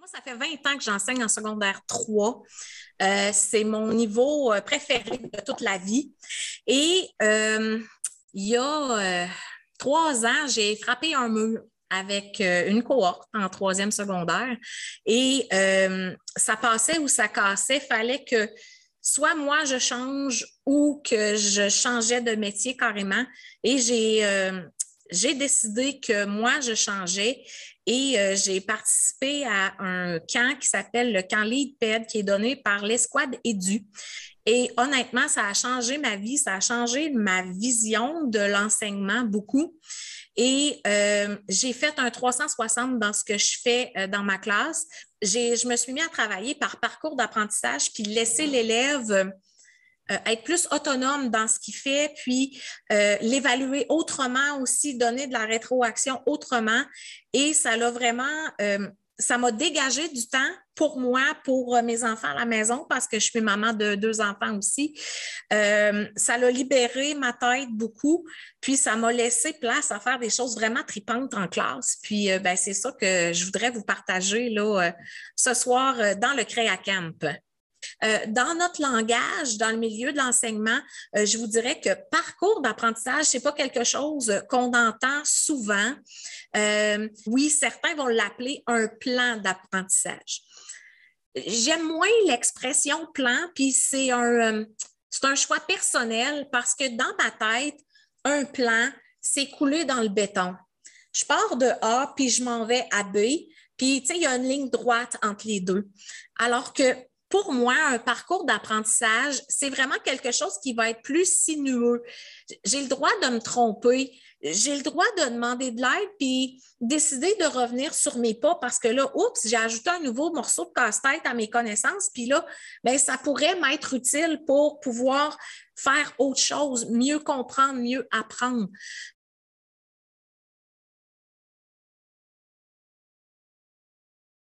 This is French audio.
Moi, ça fait 20 ans que j'enseigne en secondaire 3. C'est mon niveau préféré de toute la vie. Et il y a 3 ans, j'ai frappé un mur avec une cohorte en troisième secondaire. Et ça passait ou ça cassait. Il fallait que soit moi, je change ou que je changeais de métier carrément. Et j'ai décidé que moi, je changeais et j'ai participé à un camp qui s'appelle le camp LeadPed qui est donné par l'Escouade Édu. Et honnêtement, ça a changé ma vie, ça a changé ma vision de l'enseignement beaucoup. Et j'ai fait un 360 dans ce que je fais dans ma classe. Je me suis mis à travailler par parcours d'apprentissage puis laisser l'élève être plus autonome dans ce qu'il fait, puis l'évaluer autrement aussi, donner de la rétroaction autrement. Et ça l'a vraiment, ça m'a dégagé du temps pour moi, pour mes enfants à la maison, parce que je suis maman de 2 enfants aussi. Ça l'a libéré ma tête beaucoup, puis ça m'a laissé place à faire des choses vraiment tripantes en classe. Puis ben, c'est ça que je voudrais vous partager là, ce soir dans le Créa Camp. Dans notre langage, dans le milieu de l'enseignement, je vous dirais que parcours d'apprentissage, c'est pas quelque chose qu'on entend souvent. Oui, certains vont l'appeler un plan d'apprentissage. J'aime moins l'expression plan, puis c'est un choix personnel parce que dans ma tête, un plan, c'est coulé dans le béton. Je pars de A, puis je m'en vais à B, puis tu sais, il y a une ligne droite entre les deux. Alors que pour moi, un parcours d'apprentissage, c'est vraiment quelque chose qui va être plus sinueux. J'ai le droit de me tromper, j'ai le droit de demander de l'aide puis décider de revenir sur mes pas parce que là, oups, j'ai ajouté un nouveau morceau de casse-tête à mes connaissances puis là, bien, ça pourrait m'être utile pour pouvoir faire autre chose, mieux comprendre, mieux apprendre.